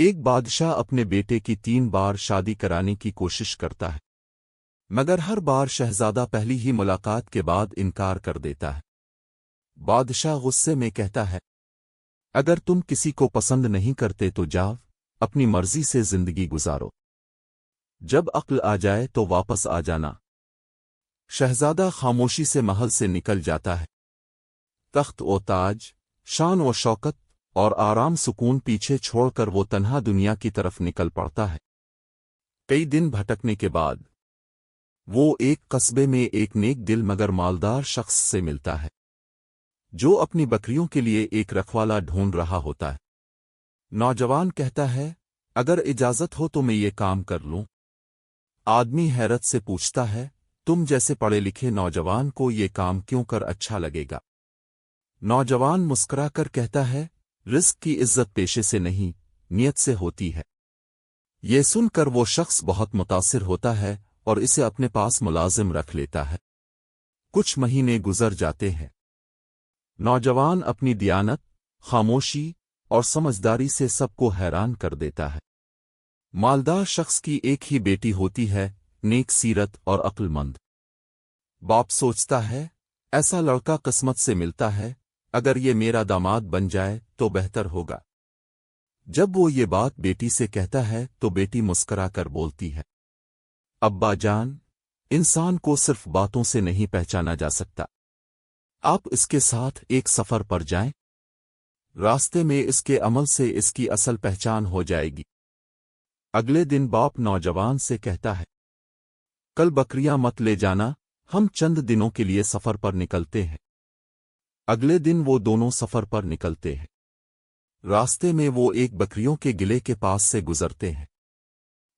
ایک بادشاہ اپنے بیٹے کی 3 بار شادی کرانے کی کوشش کرتا ہے، مگر ہر بار شہزادہ پہلی ہی ملاقات کے بعد انکار کر دیتا ہے۔ بادشاہ غصے میں کہتا ہے، اگر تم کسی کو پسند نہیں کرتے تو جاؤ، اپنی مرضی سے زندگی گزارو، جب عقل آ جائے تو واپس آ جانا۔ شہزادہ خاموشی سے محل سے نکل جاتا ہے۔ تخت و تاج، شان و شوکت اور آرام سکون پیچھے چھوڑ کر وہ تنہا دنیا کی طرف نکل پڑتا ہے۔ کئی دن بھٹکنے کے بعد وہ ایک قصبے میں ایک نیک دل مگر مالدار شخص سے ملتا ہے، جو اپنی بکریوں کے لیے ایک رکھوالا ڈھونڈ رہا ہوتا ہے۔ نوجوان کہتا ہے، اگر اجازت ہو تو میں یہ کام کر لوں۔ آدمی حیرت سے پوچھتا ہے، تم جیسے پڑھے لکھے نوجوان کو یہ کام کیوں کر اچھا لگے گا؟ نوجوان مسکرا کر کہتا ہے، رزق کی عزت پیشے سے نہیں، نیت سے ہوتی ہے۔ یہ سن کر وہ شخص بہت متاثر ہوتا ہے اور اسے اپنے پاس ملازم رکھ لیتا ہے۔ کچھ مہینے گزر جاتے ہیں۔ نوجوان اپنی دیانت، خاموشی اور سمجھداری سے سب کو حیران کر دیتا ہے۔ مالدار شخص کی ایک ہی بیٹی ہوتی ہے، نیک سیرت اور عقل مند۔ باپ سوچتا ہے، ایسا لڑکا قسمت سے ملتا ہے، اگر یہ میرا داماد بن جائے تو بہتر ہوگا۔ جب وہ یہ بات بیٹی سے کہتا ہے تو بیٹی مسکرا کر بولتی ہے، ابا جان، انسان کو صرف باتوں سے نہیں پہچانا جا سکتا۔ آپ اس کے ساتھ ایک سفر پر جائیں، راستے میں اس کے عمل سے اس کی اصل پہچان ہو جائے گی۔ اگلے دن باپ نوجوان سے کہتا ہے، کل بکریاں مت لے جانا، ہم چند دنوں کے لیے سفر پر نکلتے ہیں۔ اگلے دن وہ دونوں سفر پر نکلتے ہیں۔ راستے میں وہ ایک بکریوں کے گلے کے پاس سے گزرتے ہیں۔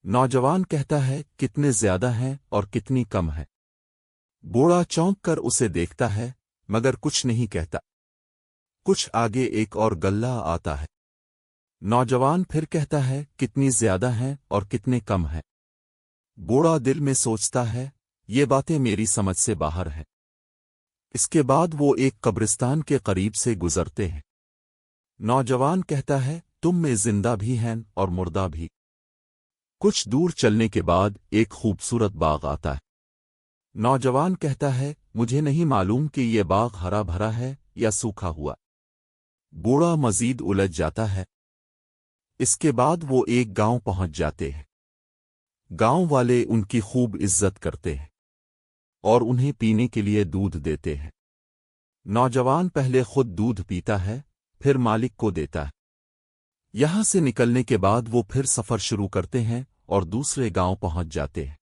نوجوان کہتا ہے، کتنے زیادہ ہیں اور کتنی کم ہے؟ بوڑھا چونک کر اسے دیکھتا ہے مگر کچھ نہیں کہتا۔ کچھ آگے ایک اور گلہ آتا ہے۔ نوجوان پھر کہتا ہے، کتنی زیادہ ہیں اور کتنے کم ہیں؟ بوڑھا دل میں سوچتا ہے، یہ باتیں میری سمجھ سے باہر ہیں۔ اس کے بعد وہ ایک قبرستان کے قریب سے گزرتے ہیں۔ نوجوان کہتا ہے، تم میں زندہ بھی ہیں اور مردہ بھی۔ کچھ دور چلنے کے بعد ایک خوبصورت باغ آتا ہے۔ نوجوان کہتا ہے، مجھے نہیں معلوم کہ یہ باغ ہرا بھرا ہے یا سوکھا ہوا۔ بوڑھا مزید الجھ جاتا ہے۔ اس کے بعد وہ ایک گاؤں پہنچ جاتے ہیں۔ گاؤں والے ان کی خوب عزت کرتے ہیں اور انہیں پینے کے لیے دودھ دیتے ہیں۔ نوجوان پہلے خود دودھ پیتا ہے، پھر مالک کو دیتا ہے۔ یہاں سے نکلنے کے بعد وہ پھر سفر شروع کرتے ہیں اور دوسرے گاؤں پہنچ جاتے ہیں۔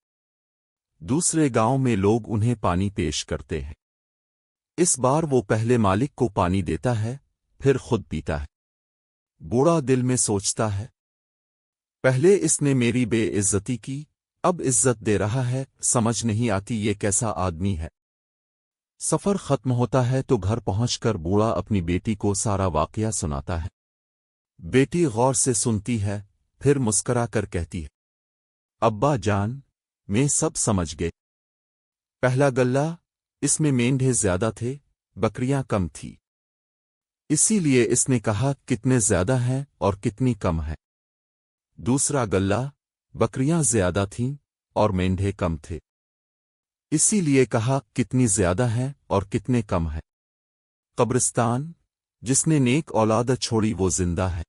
دوسرے گاؤں میں لوگ انہیں پانی پیش کرتے ہیں۔ اس بار وہ پہلے مالک کو پانی دیتا ہے، پھر خود پیتا ہے۔ بوڑھا دل میں سوچتا ہے، پہلے اس نے میری بے عزتی کی، اب عزت دے رہا ہے، سمجھ نہیں آتی یہ کیسا آدمی ہے۔ سفر ختم ہوتا ہے تو گھر پہنچ کر بوڑھا اپنی بیٹی کو سارا واقعہ سناتا ہے۔ بیٹی غور سے سنتی ہے، پھر مسکرا کر کہتی ہے، ابا جان، میں سب سمجھ گئے۔ پہلا گلہ، اس میں مینڈھے زیادہ تھے، بکریاں کم تھی، اسی لیے اس نے کہا کتنے زیادہ ہیں اور کتنی کم ہیں۔ دوسرا گلہ، بکریاں زیادہ تھیں اور مینڈھے کم تھے، اسی لیے کہا کتنی زیادہ ہیں اور کتنے کم ہیں۔ قبرستان، جس نے نیک اولاد چھوڑی وہ زندہ ہے،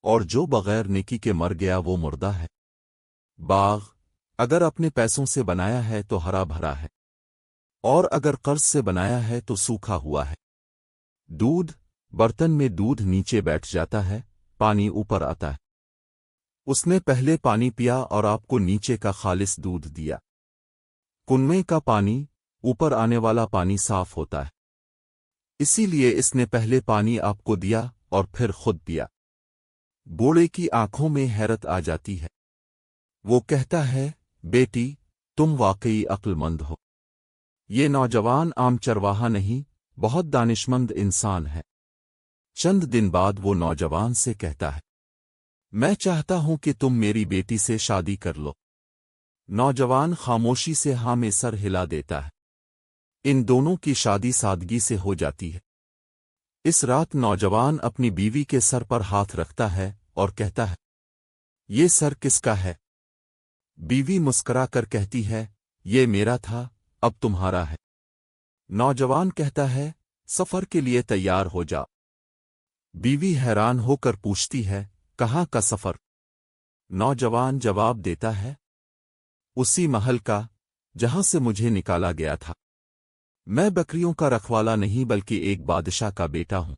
اور جو بغیر نیکی کے مر گیا وہ مردہ ہے۔ باغ، اگر اپنے پیسوں سے بنایا ہے تو ہرا بھرا ہے، اور اگر قرض سے بنایا ہے تو سوکھا ہوا ہے۔ دودھ، برتن میں دودھ نیچے بیٹھ جاتا ہے، پانی اوپر آتا ہے۔ اس نے پہلے پانی پیا اور آپ کو نیچے کا خالص دودھ دیا۔ کنویں کا پانی، اوپر آنے والا پانی صاف ہوتا ہے، اسی لیے اس نے پہلے پانی آپ کو دیا اور پھر خود پیا۔ بوڑھے کی آنکھوں میں حیرت آ جاتی ہے۔ وہ کہتا ہے، بیٹی، تم واقعی عقل مند ہو۔ یہ نوجوان عام چرواہا نہیں، بہت دانشمند انسان ہے۔ چند دن بعد وہ نوجوان سے کہتا ہے، میں چاہتا ہوں کہ تم میری بیٹی سے شادی کر لو۔ نوجوان خاموشی سے ہاں میں سر ہلا دیتا ہے۔ ان دونوں کی شادی سادگی سے ہو جاتی ہے۔ اس رات نوجوان اپنی بیوی کے سر پر ہاتھ رکھتا ہے اور کہتا ہے، یہ سر کس کا ہے؟ بیوی مسکرا کر کہتی ہے، یہ میرا تھا، اب تمہارا ہے۔ نوجوان کہتا ہے، سفر کے لیے تیار ہو جا۔ بیوی حیران ہو کر پوچھتی ہے، کہاں کا سفر؟ نوجوان جواب دیتا ہے، اسی محل کا جہاں سے مجھے نکالا گیا تھا۔ میں بکریوں کا رکھوالا نہیں بلکہ ایک بادشاہ کا بیٹا ہوں،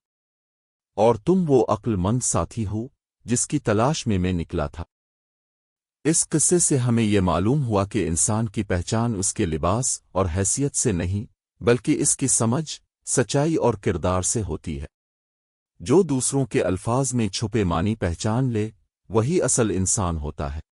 اور تم وہ عقل مند ساتھی ہو جس کی تلاش میں نکلا تھا۔ اس قصے سے ہمیں یہ معلوم ہوا کہ انسان کی پہچان اس کے لباس اور حیثیت سے نہیں بلکہ اس کی سمجھ، سچائی اور کردار سے ہوتی ہے۔ جو دوسروں کے الفاظ میں چھپے معنی پہچان لے، وہی اصل انسان ہوتا ہے۔